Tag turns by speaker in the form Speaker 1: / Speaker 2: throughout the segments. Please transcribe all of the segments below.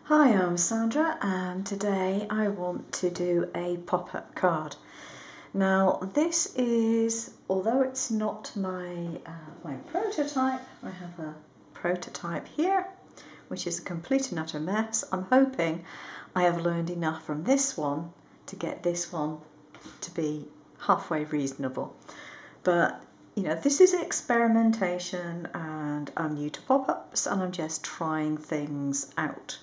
Speaker 1: Hi, I'm Sandra and today I want to do a pop-up card. Now this is, although it's not my prototype, I have a prototype here which is a complete and utter mess. I'm hoping I have learned enough from this one to get this one to be halfway reasonable. But you know, this is experimentation and I'm new to pop-ups and I'm just trying things out.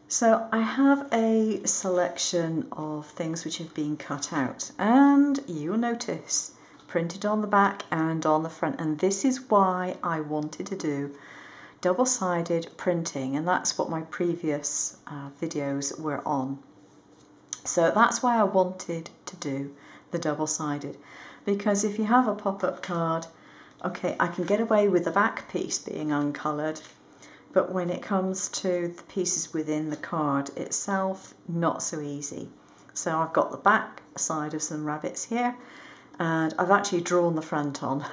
Speaker 1: So I have a selection of things which have been cut out, and you'll notice printed on the back and on the front, and this is why I wanted to do double-sided printing, and that's what my previous videos were on. So that's why I wanted to do the double-sided, because if you have a pop-up card, okay, I can get away with the back piece being uncoloured, but when it comes to the pieces within the card itself, not so easy. So I've got the back side of some rabbits here, and I've actually drawn the front on.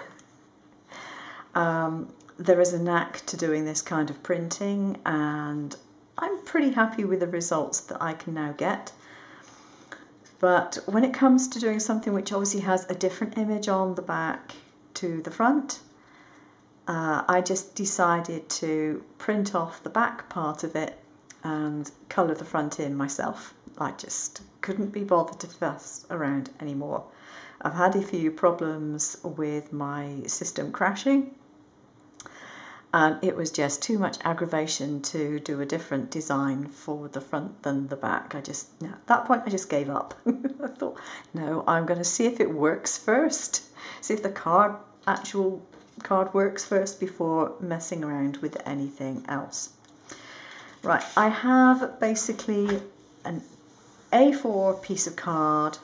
Speaker 1: There is a knack to doing this kind of printing, and I'm pretty happy with the results that I can now get. But when it comes to doing something which obviously has a different image on the back to the front, I just decided to print off the back part of it and colour the front in myself. I just couldn't be bothered to fuss around anymore. I've had a few problems with my system crashing, and it was just too much aggravation to do a different design for the front than the back. At that point I just gave up. I thought, no, I'm going to see if it works first, see if the actual card works first before messing around with anything else. Right, I have basically an A4 piece of card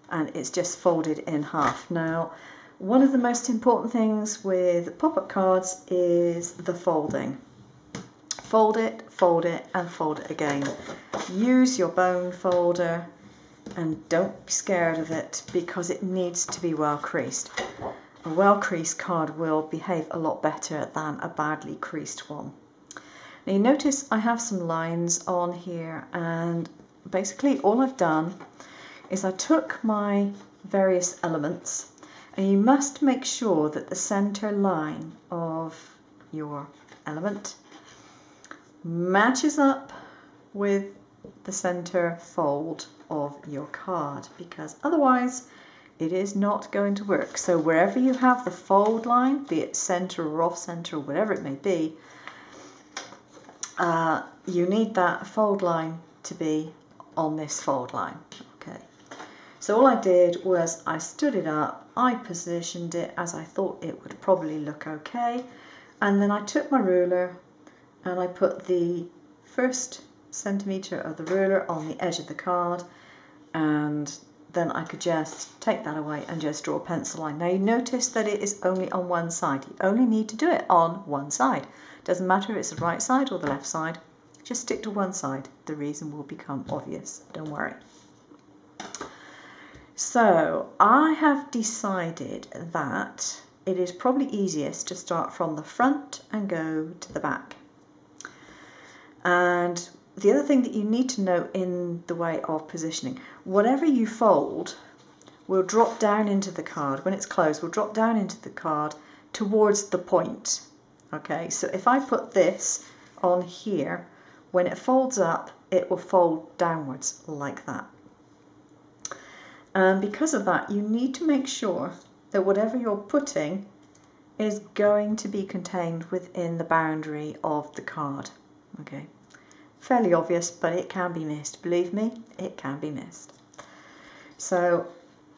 Speaker 1: and it's just folded in half. Now, one of the most important things with pop-up cards is the folding. Fold it, and fold it again. Use your bone folder and don't be scared of it because it needs to be well creased. A well-creased card will behave a lot better than a badly creased one. Now you notice I have some lines on here, and basically all I've done is I took my various elements, and you must make sure that the center line of your element matches up with the center fold of your card, because otherwise it is not going to work. So wherever you have the fold line, be it center or off center or whatever it may be, you need that fold line to be on this fold line. Okay. So all I did was I stood it up, I positioned it as I thought it would probably look okay, and then I took my ruler and I put the first centimetre of the ruler on the edge of the card, and then I could just take that away and just draw a pencil line. Now you notice that it is only on one side. You only need to do it on one side. Doesn't matter if it's the right side or the left side. Just stick to one side. The reason will become obvious. Don't worry. So I have decided that it is probably easiest to start from the front and go to the back. And the other thing that you need to know in the way of positioning, whatever you fold will drop down into the card. When it's closed, will drop down into the card towards the point. Okay, so if I put this on here, when it folds up, it will fold downwards like that. And because of that, you need to make sure that whatever you're putting is going to be contained within the boundary of the card. Okay. Fairly obvious, but it can be missed. Believe me, it can be missed. So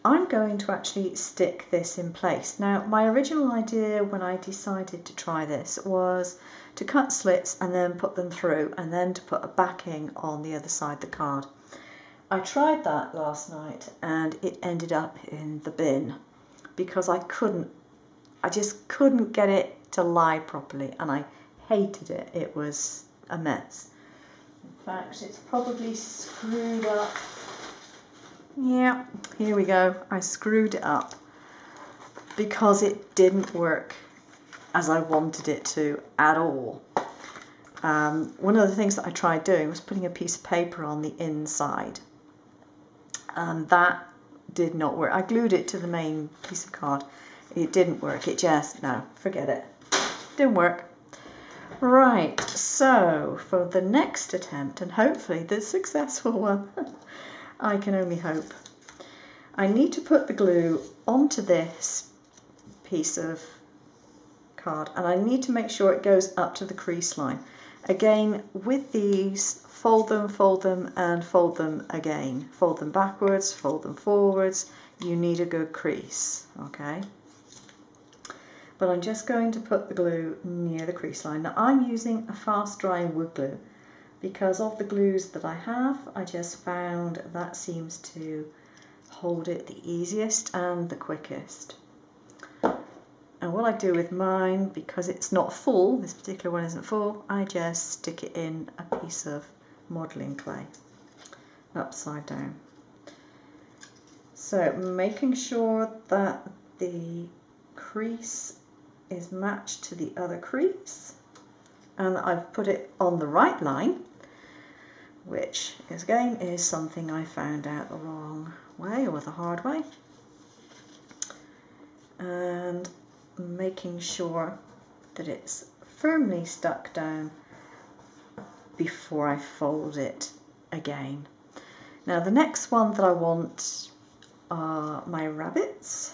Speaker 1: I'm going to actually stick this in place. Now, my original idea when I decided to try this was to cut slits and then put them through, and then to put a backing on the other side of the card. I tried that last night and it ended up in the bin because I just couldn't get it to lie properly, and I hated it. It was a mess. In fact, it's probably screwed up. Yeah, here we go. I screwed it up because it didn't work as I wanted it to at all. One of the things that I tried doing was putting a piece of paper on the inside, and that did not work. I glued it to the main piece of card. It didn't work. It just, no, forget it. Didn't work. Right, so for the next attempt, and hopefully the successful one, I can only hope, I need to put the glue onto this piece of card, and I need to make sure it goes up to the crease line. Again, with these, fold them and fold them again. Fold them backwards, fold them forwards. You need a good crease, okay? But I'm just going to put the glue near the crease line. Now I'm using a fast drying wood glue because of the glues that I have. I just found that seems to hold it the easiest and the quickest. And what I do with mine, because it's not full, this particular one isn't full, I just stick it in a piece of modelling clay, upside down. So making sure that the crease is matched to the other crease, and I've put it on the right line, which is, again, is something I found out the wrong way, or the hard way. And making sure that it's firmly stuck down before I fold it again. Now the next one that I want are my rabbits,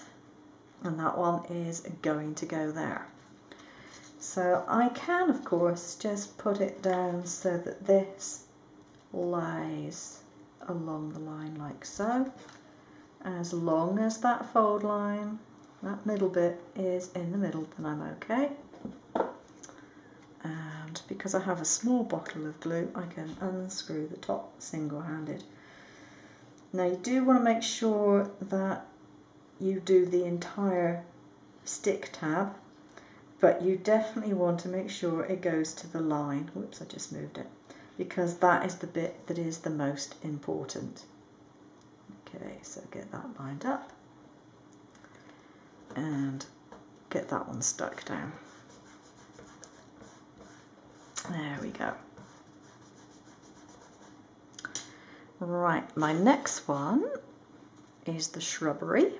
Speaker 1: and that one is going to go there. So I can, of course, just put it down so that this lies along the line like so. As long as that fold line, that middle bit, is in the middle, then I'm okay. And because I have a small bottle of glue, I can unscrew the top single-handed. Now you do want to make sure that you do the entire stick tab, but you definitely want to make sure it goes to the line. Whoops, I just moved it, because that is the bit that is the most important. Okay, so get that lined up and get that one stuck down. There we go. Right, my next one is the shrubbery,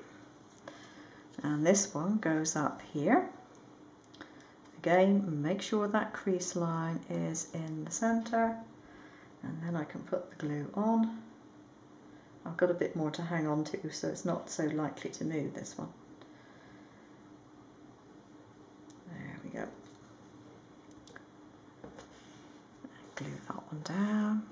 Speaker 1: and this one goes up here. Again, make sure that crease line is in the center, and then I can put the glue on. I've got a bit more to hang on to, so it's not so likely to move, this one. There we go. Glue that one down.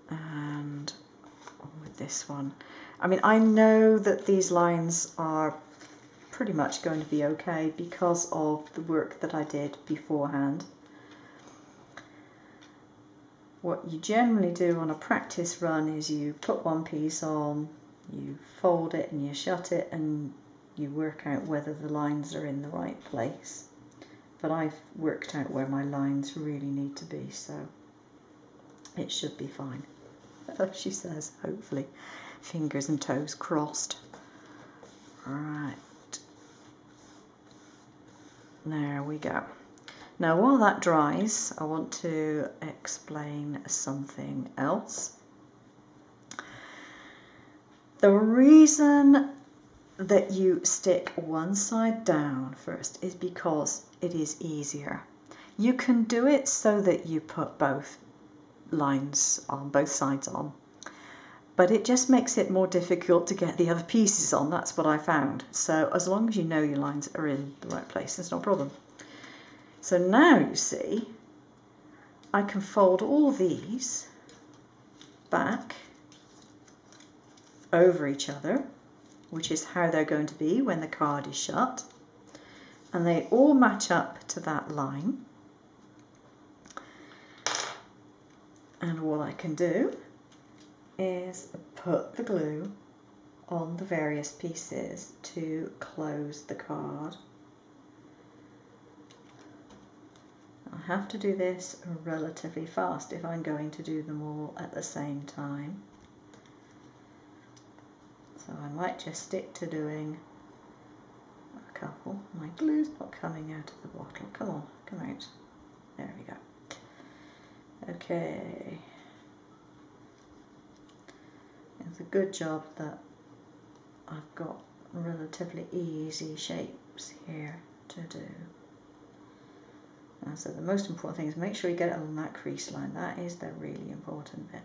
Speaker 1: And with this one, I mean, I know that these lines are pretty much going to be okay because of the work that I did beforehand. What you generally do on a practice run is you put one piece on, you fold it and you shut it, and you work out whether the lines are in the right place. But I've worked out where my lines really need to be, so it should be fine. She says, hopefully. Fingers and toes crossed. Right. There we go. Now while that dries, I want to explain something else. The reason that you stick one side down first is because it is easier. You can do it so that you put both lines on, both sides on, but it just makes it more difficult to get the other pieces on. That's what I found. So as long as you know your lines are in the right place, it's no problem. So now you see, I can fold all these back over each other, which is how they're going to be when the card is shut, and they all match up to that line. And what I can do is put the glue on the various pieces to close the card. I have to do this relatively fast if I'm going to do them all at the same time. So I might just stick to doing a couple. My glue's not coming out of the bottle. Come on, come out. There we go. Okay. It's a good job that I've got relatively easy shapes here to do. And so the most important thing is make sure you get it along that crease line. That is the really important bit.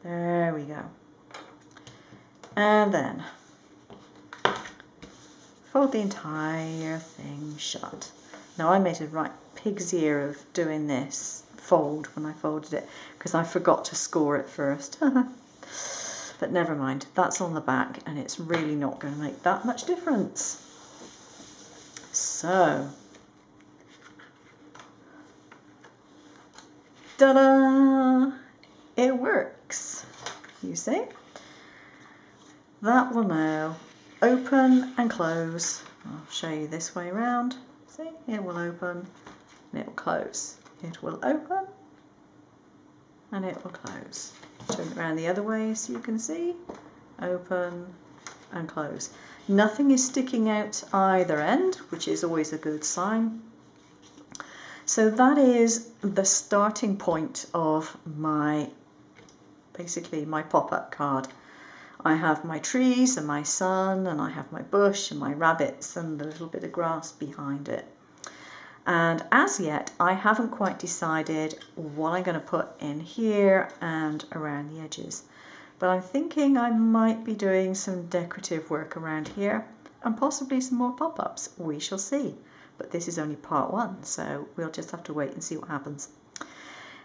Speaker 1: There we go. And then fold the entire thing shut. Now I made a right pig's ear of doing this fold when I folded it because I forgot to score it first. But never mind, that's on the back and it's really not going to make that much difference. So, ta-da! It works, you see. That will now open and close. I'll show you this way around. See, it will open and it will close. It will open and it will close. Turn it around the other way so you can see. Open and close. Nothing is sticking out either end, which is always a good sign. So that is the starting point of basically my pop-up card. I have my trees and my sun, and I have my bush and my rabbits and the little bit of grass behind it. And as yet, I haven't quite decided what I'm going to put in here and around the edges. But I'm thinking I might be doing some decorative work around here and possibly some more pop-ups. We shall see. But this is only part one, so we'll just have to wait and see what happens.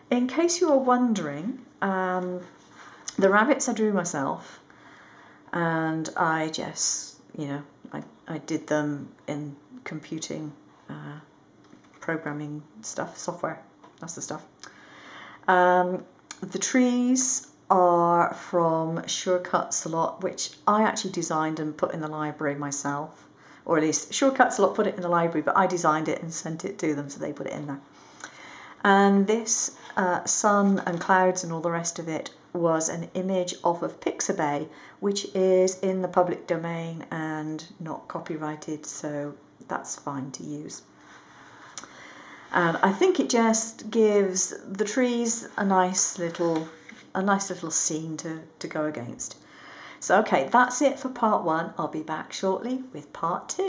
Speaker 1: In case you are wondering, the rabbits I drew myself, and I just, I did them in computing programming stuff, software, that's the stuff. The trees are from Shortcuts a lot, which I actually designed and put in the library myself, or at least Shortcuts a lot put it in the library, but I designed it and sent it to them, so they put it in there. And this sun and clouds and all the rest of it was an image off of Pixabay, which is in the public domain and not copyrighted, so that's fine to use. And I think it just gives the trees a nice little scene to go against. So okay, that's it for part one. I'll be back shortly with part two.